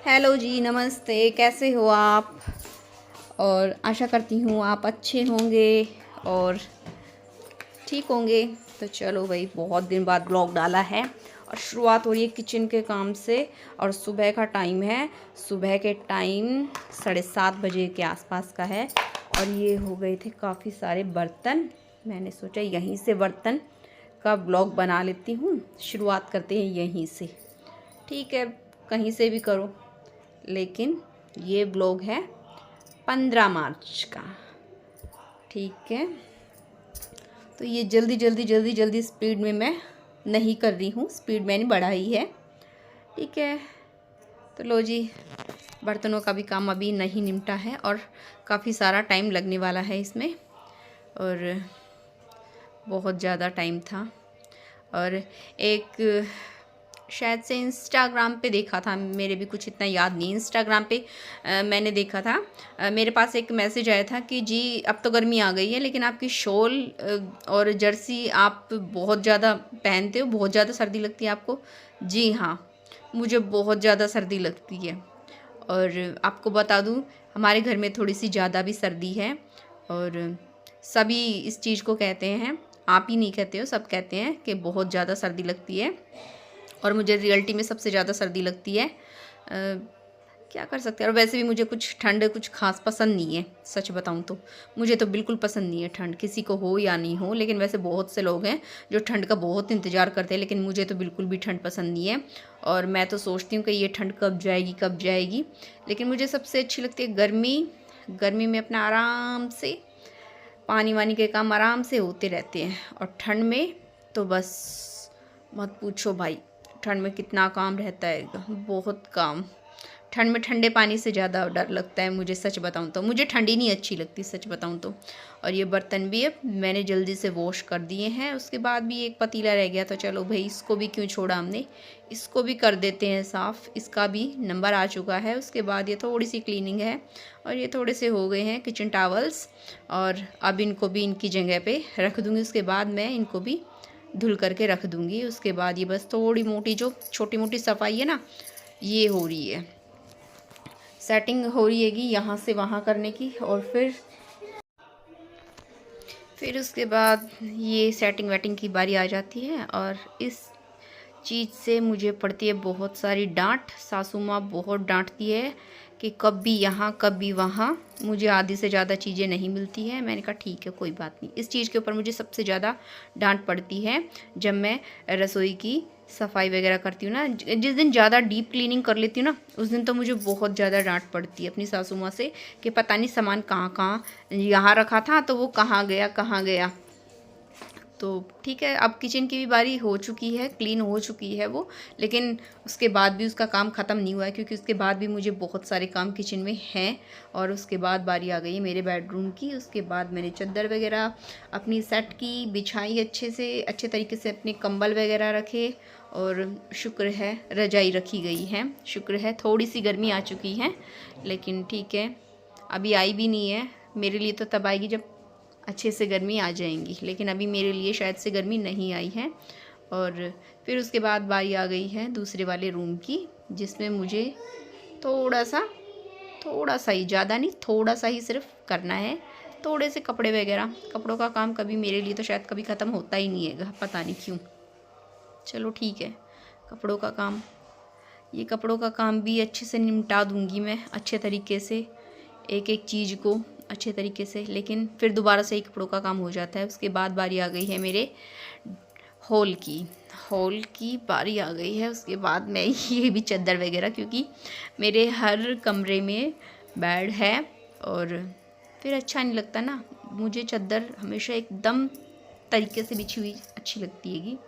Hello जी, नमस्ते। कैसे हो आप? और आशा करती हूँ आप अच्छे होंगे और ठीक होंगे। तो चलो भाई, बहुत दिन बाद ब्लॉग डाला है और शुरुआत हो रही है किचन के काम से। और सुबह का टाइम है, सुबह के टाइम 7:30 बजे के आसपास का है। और ये हो गए थे काफ़ी सारे बर्तन। मैंने सोचा यहीं से बर्तन का ब्लॉग बना लेती हूँ। शुरुआत करते हैं यहीं से। ठीक है, कहीं से भी करो, लेकिन ये ब्लॉग है 15 मार्च का। ठीक है, तो ये जल्दी जल्दी जल्दी जल्दी स्पीड में मैं नहीं कर रही हूँ, स्पीड मैंने बढ़ाई है। ठीक है, तो लो जी, बर्तनों का भी काम अभी नहीं निपटा है और काफ़ी सारा टाइम लगने वाला है इसमें। और बहुत ज़्यादा टाइम था। और एक शायद से इंस्टाग्राम पे देखा था, मेरे भी कुछ इतना याद नहीं। इंस्टाग्राम पे मैंने देखा था, मेरे पास एक मैसेज आया था कि जी अब तो गर्मी आ गई है, लेकिन आपकी शॉल और जर्सी आप बहुत ज़्यादा पहनते हो, बहुत ज़्यादा सर्दी लगती है आपको। जी हाँ, मुझे बहुत ज़्यादा सर्दी लगती है। और आपको बता दूँ, हमारे घर में थोड़ी सी ज़्यादा भी सर्दी है। और सभी इस चीज़ को कहते हैं, आप ही नहीं कहते हो, सब कहते हैं कि बहुत ज़्यादा सर्दी लगती है। और मुझे रियलिटी में सबसे ज़्यादा सर्दी लगती है। क्या कर सकते हैं। और वैसे भी मुझे कुछ ठंड कुछ खास पसंद नहीं है, सच बताऊं तो मुझे तो बिल्कुल पसंद नहीं है ठंड, किसी को हो या नहीं हो। लेकिन वैसे बहुत से लोग हैं जो ठंड का बहुत इंतज़ार करते हैं, लेकिन मुझे तो बिल्कुल भी ठंड पसंद नहीं है। और मैं तो सोचती हूँ कि ये ठंड कब जाएगी कब जाएगी। लेकिन मुझे सबसे अच्छी लगती है गर्मी। गर्मी में अपना आराम से पानी वानी के काम आराम से होते रहते हैं। और ठंड में तो बस मत पूछो भाई, ठंड में कितना काम रहता है, बहुत काम। ठंड में ठंडे पानी से ज़्यादा डर लगता है मुझे, सच बताऊं तो मुझे ठंडी नहीं अच्छी लगती, सच बताऊं तो। और ये बर्तन भी अब मैंने जल्दी से वॉश कर दिए हैं। उसके बाद भी एक पतीला रह गया, तो चलो भाई इसको भी क्यों छोड़ा हमने, इसको भी कर देते हैं साफ़। इसका भी नंबर आ चुका है। उसके बाद ये थोड़ी सी क्लीनिंग है और ये थोड़े से हो गए हैं किचन टावल्स। और अब इनको भी इनकी जगह पे रख दूँगी। उसके बाद मैं इनको भी धुल करके रख दूँगी। उसके बाद ये बस थोड़ी मोटी जो छोटी मोटी सफाई है ना, ये हो रही है, सेटिंग हो रही हैगी यहाँ से वहाँ करने की। और फिर उसके बाद ये सेटिंग वेटिंग की बारी आ जाती है। और इस चीज़ से मुझे पड़ती है बहुत सारी डांट। सासू माँ बहुत डांटती है कि कभी यहाँ कभी वहाँ, मुझे आधी से ज़्यादा चीज़ें नहीं मिलती है। मैंने कहा ठीक है, कोई बात नहीं। इस चीज़ के ऊपर मुझे सबसे ज़्यादा डांट पड़ती है जब मैं रसोई की सफाई वगैरह करती हूँ ना। जिस दिन ज़्यादा डीप क्लीनिंग कर लेती हूँ ना, उस दिन तो मुझे बहुत ज़्यादा डांट पड़ती है अपनी सासू माँ से कि पता नहीं सामान कहाँ कहाँ यहाँ रखा था, तो वो कहाँ गया कहाँ गया। तो ठीक है, अब किचन की भी बारी हो चुकी है, क्लीन हो चुकी है वो। लेकिन उसके बाद भी उसका काम ख़त्म नहीं हुआ है, क्योंकि उसके बाद भी मुझे बहुत सारे काम किचन में हैं। और उसके बाद बारी आ गई है मेरे बेडरूम की। उसके बाद मैंने चादर वगैरह अपनी सेट की, बिछाई अच्छे से, अच्छे तरीके से अपने कंबल वगैरह रखे। और शुक्र है रजाई रखी गई है, शुक्र है। थोड़ी सी गर्मी आ चुकी है, लेकिन ठीक है, अभी आई भी नहीं है। मेरे लिए तो तब आएगी जब अच्छे से गर्मी आ जाएंगी, लेकिन अभी मेरे लिए शायद से गर्मी नहीं आई है। और फिर उसके बाद बारी आ गई है दूसरे वाले रूम की, जिसमें मुझे थोड़ा सा ही, ज़्यादा नहीं, थोड़ा सा ही सिर्फ करना है। थोड़े से कपड़े वगैरह, कपड़ों का काम कभी मेरे लिए तो शायद कभी ख़त्म होता ही नहीं है, पता नहीं क्यों। चलो ठीक है, कपड़ों का काम, ये कपड़ों का काम भी अच्छे से निपटा दूँगी मैं, अच्छे तरीके से, एक एक चीज़ को अच्छे तरीके से। लेकिन फिर दोबारा से ही कपड़ों का काम हो जाता है। उसके बाद बारी आ गई है मेरे हॉल की, हॉल की बारी आ गई है। उसके बाद मैं ये भी चादर वगैरह, क्योंकि मेरे हर कमरे में बेड है और फिर अच्छा नहीं लगता ना। मुझे चादर हमेशा एकदम तरीके से बिछी हुई अच्छी लगती हैगी।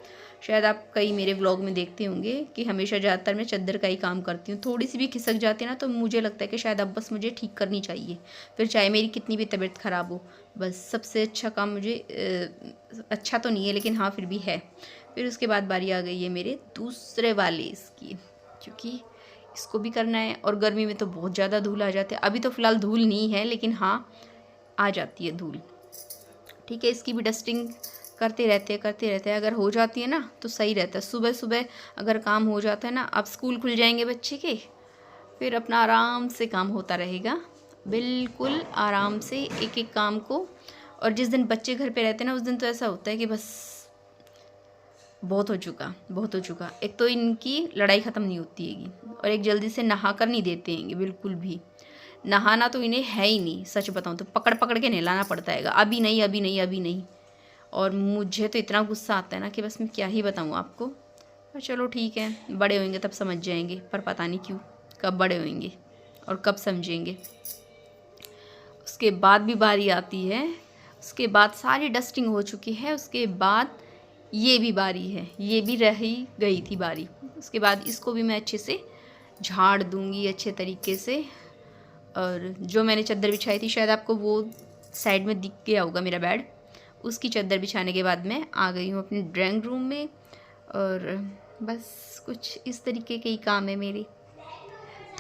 शायद आप कई मेरे व्लॉग में देखते होंगे कि हमेशा ज़्यादातर मैं चादर का ही काम करती हूँ। थोड़ी सी भी खिसक जाती है ना, तो मुझे लगता है कि शायद अब बस मुझे ठीक करनी चाहिए, फिर चाहे मेरी कितनी भी तबीयत ख़राब हो। बस सबसे अच्छा काम मुझे अच्छा तो नहीं है, लेकिन हाँ फिर भी है। फिर उसके बाद बारी आ गई है मेरे दूसरे वाले इसकी, क्योंकि इसको भी करना है। और गर्मी में तो बहुत ज़्यादा धूल आ जाते हैं। अभी तो फ़िलहाल धूल नहीं है, लेकिन हाँ आ जाती है धूल। ठीक है, इसकी भी डस्टिंग करते रहते हैं। अगर हो जाती है ना तो सही रहता है। सुबह सुबह अगर काम हो जाता है ना, अब स्कूल खुल जाएंगे बच्चे के, फिर अपना आराम से काम होता रहेगा, बिल्कुल आराम से एक एक काम को। और जिस दिन बच्चे घर पे रहते हैं ना, उस दिन तो ऐसा होता है कि बस बहुत हो चुका, बहुत हो चुका। एक तो इनकी लड़ाई ख़त्म नहीं होती हैगी, और एक जल्दी से नहा कर नहीं देते हैं बिल्कुल भी। नहाना तो इन्हें है ही नहीं, सच बताऊँ तो पकड़ पकड़ के नहलाना पड़ता है, अभी नहीं अभी नहीं अभी नहीं। और मुझे तो इतना गुस्सा आता है ना कि बस मैं क्या ही बताऊँ आपको। पर चलो ठीक है, बड़े होंगे तब समझ जाएंगे, पर पता नहीं क्यों कब बड़े होंगे और कब समझेंगे। उसके बाद भी बारी आती है, उसके बाद सारी डस्टिंग हो चुकी है, उसके बाद ये भी बारी है, ये भी रही गई थी बारी। उसके बाद इसको भी मैं अच्छे से झाड़ दूंगी अच्छे तरीके से। और जो मैंने चादर बिछाई थी, शायद आपको वो साइड में दिख गया होगा मेरा बेड, उसकी चादर बिछाने के बाद मैं आ गई हूँ अपने ड्राइंग रूम में। और बस कुछ इस तरीके के ही काम है मेरे,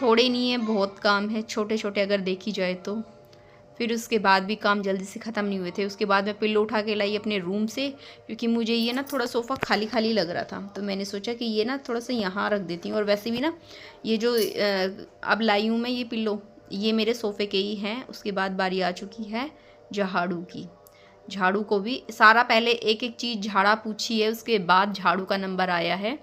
थोड़े नहीं है, बहुत काम है, छोटे छोटे अगर देखी जाए तो। फिर उसके बाद भी काम जल्दी से ख़त्म नहीं हुए थे। उसके बाद मैं पिल्लो उठा के लाई अपने रूम से, क्योंकि मुझे ये ना थोड़ा सोफ़ा खाली खाली लग रहा था, तो मैंने सोचा कि ये ना थोड़ा सा यहाँ रख देती हूँ। और वैसे भी ना ये जो अब लाई हूँ मैं ये पिल्लो, ये मेरे सोफ़े के ही हैं। उसके बाद बारी आ चुकी है झाड़ू की। झाड़ू को भी सारा पहले एक एक चीज़ झाड़ा पूछी है, उसके बाद झाड़ू का नंबर आया है।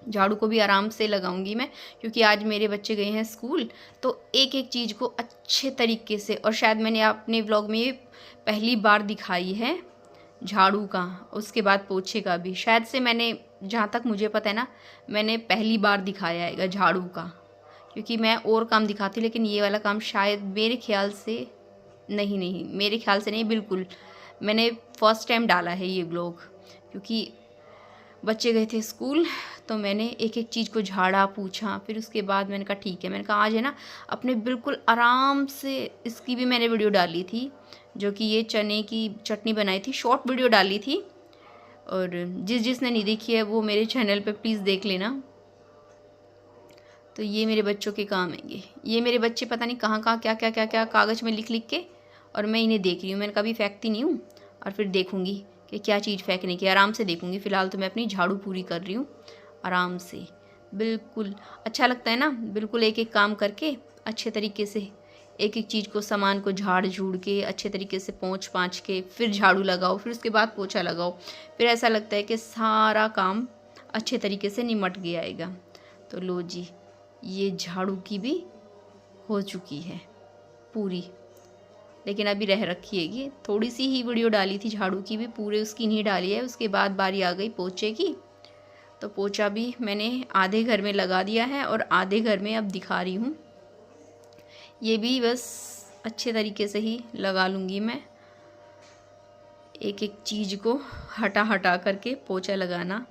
झाड़ू को भी आराम से लगाऊंगी मैं, क्योंकि आज मेरे बच्चे गए हैं स्कूल, तो एक एक चीज़ को अच्छे तरीके से। और शायद मैंने अपने व्लॉग में ये पहली बार दिखाई है झाड़ू का, उसके बाद पोछे का भी शायद से मैंने, जहाँ तक मुझे पता है ना, मैंने पहली बार दिखाया है झाड़ू का। क्योंकि मैं और काम दिखाती, लेकिन ये वाला काम शायद मेरे ख्याल से नहीं मेरे ख्याल से नहीं, बिल्कुल मैंने फ़र्स्ट टाइम डाला है ये व्लॉग। क्योंकि बच्चे गए थे स्कूल, तो मैंने एक एक चीज़ को झाड़ा पूछा। फिर उसके बाद मैंने कहा ठीक है, मैंने कहा आज है ना अपने बिल्कुल आराम से। इसकी भी मैंने वीडियो डाली थी, जो कि ये चने की चटनी बनाई थी, शॉर्ट वीडियो डाली थी। और जिसने नहीं देखी है वो मेरे चैनल पे प्लीज़ देख लेना। तो ये मेरे बच्चों के काम हैंगे, ये मेरे बच्चे पता नहीं कहाँ कहाँ क्या क्या क्या क्या कागज़ में लिख लिख के, और मैं इन्हें देख रही हूँ। मैंने कभी फेंकती नहीं हूँ, और फिर देखूँगी कि क्या चीज़ फेंकने की, आराम से देखूँगी। फ़िलहाल तो मैं अपनी झाड़ू पूरी कर रही हूँ आराम से, बिल्कुल अच्छा लगता है ना, बिल्कुल एक एक काम करके अच्छे तरीके से, एक एक चीज़ को, सामान को झाड़ झूड़ के अच्छे तरीके से पोंछ पाँच के फिर झाड़ू लगाओ, फिर उसके बाद पोछा लगाओ। फिर ऐसा लगता है कि सारा काम अच्छे तरीके से निमट गया आएगा। तो लो जी, ये झाड़ू की भी हो चुकी है पूरी, लेकिन अभी रह रखी हैगी। थोड़ी सी ही वीडियो डाली थी झाड़ू की भी, पूरे उसकी नहीं डाली है। उसके बाद बारी आ गई पोछे की, तो पोछा भी मैंने आधे घर में लगा दिया है और आधे घर में अब दिखा रही हूँ। ये भी बस अच्छे तरीके से ही लगा लूँगी मैं, एक एक चीज़ को हटा हटा करके पोछा लगाना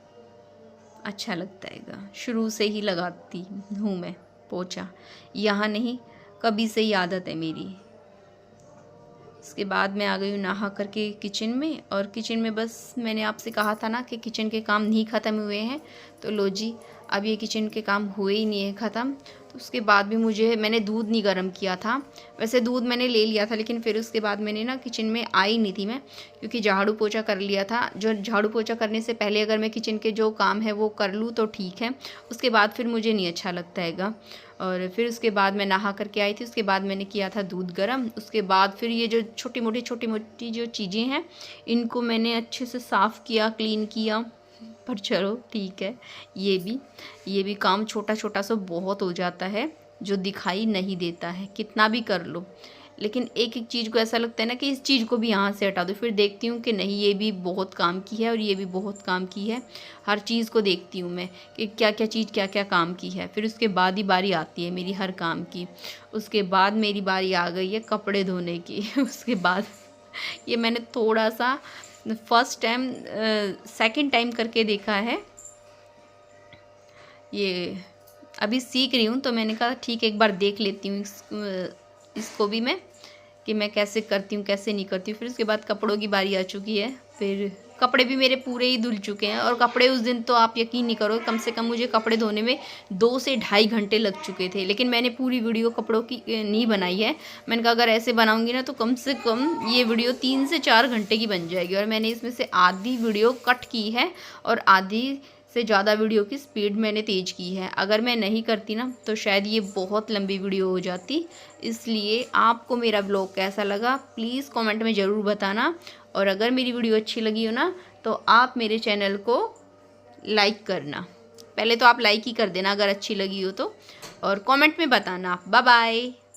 अच्छा लगता है। शुरू से ही लगाती हूँ मैं पोछा, यहाँ नहीं, कभी से ही आदत है मेरी। उसके बाद मैं आ गई हूँ नहा करके किचन में। और किचन में बस मैंने आपसे कहा था ना कि किचन के काम नहीं ख़त्म हुए हैं, तो लो जी अब ये किचन के काम हुए ही नहीं है ख़त्म। तो उसके बाद भी मैंने दूध नहीं गर्म किया था, वैसे दूध मैंने ले लिया था, लेकिन फिर उसके बाद मैंने ना किचन में आई नहीं थी मैं, क्योंकि झाड़ू पोछा कर लिया था। जो झाड़ू पोछा करने से पहले अगर मैं किचन के जो काम है वो कर लूँ तो ठीक है, उसके बाद फिर मुझे नहीं अच्छा लगता हैगा। और फिर उसके बाद मैं नहा करके आई थी, उसके बाद मैंने किया था दूध गर्म। उसके बाद फिर ये जो छोटी मोटी जो चीज़ें हैं इनको मैंने अच्छे से साफ़ किया, क्लीन किया। पर चलो ठीक है, ये भी काम छोटा छोटा सा बहुत हो जाता है, जो दिखाई नहीं देता है कितना भी कर लो। लेकिन एक एक चीज़ को ऐसा लगता है ना कि इस चीज़ को भी यहाँ से हटा दो, फिर देखती हूँ कि नहीं ये भी बहुत काम की है और ये भी बहुत काम की है। हर चीज़ को देखती हूँ मैं कि क्या क्या चीज़ क्या क्या काम की है, फिर उसके बाद ही बारी आती है मेरी हर काम की। उसके बाद मेरी बारी आ गई है कपड़े धोने की। उसके बाद ये मैंने थोड़ा सा फर्स्ट टाइम सेकंड टाइम करके देखा है, ये अभी सीख रही हूँ, तो मैंने कहा ठीक है एक बार देख लेती हूँ इसको भी मैं, कि मैं कैसे करती हूँ कैसे नहीं करती हूँ। फिर उसके बाद कपड़ों की बारी आ चुकी है, फिर कपड़े भी मेरे पूरे ही धुल चुके हैं। और कपड़े उस दिन तो आप यकीन नहीं करो, कम से कम मुझे कपड़े धोने में 2 से ढाई घंटे लग चुके थे। लेकिन मैंने पूरी वीडियो कपड़ों की नहीं बनाई है, मैंने कहा अगर ऐसे बनाऊंगी ना तो कम से कम ये वीडियो 3 से 4 घंटे की बन जाएगी। और मैंने इसमें से आधी वीडियो कट की है और आधी से ज़्यादा वीडियो की स्पीड मैंने तेज़ की है। अगर मैं नहीं करती ना तो शायद ये बहुत लंबी वीडियो हो जाती। इसलिए आपको मेरा ब्लॉग कैसा लगा प्लीज़ कमेंट में ज़रूर बताना। और अगर मेरी वीडियो अच्छी लगी हो ना तो आप मेरे चैनल को लाइक करना। पहले तो आप लाइक ही कर देना अगर अच्छी लगी हो तो, और कमेंट में बताना। Bye bye.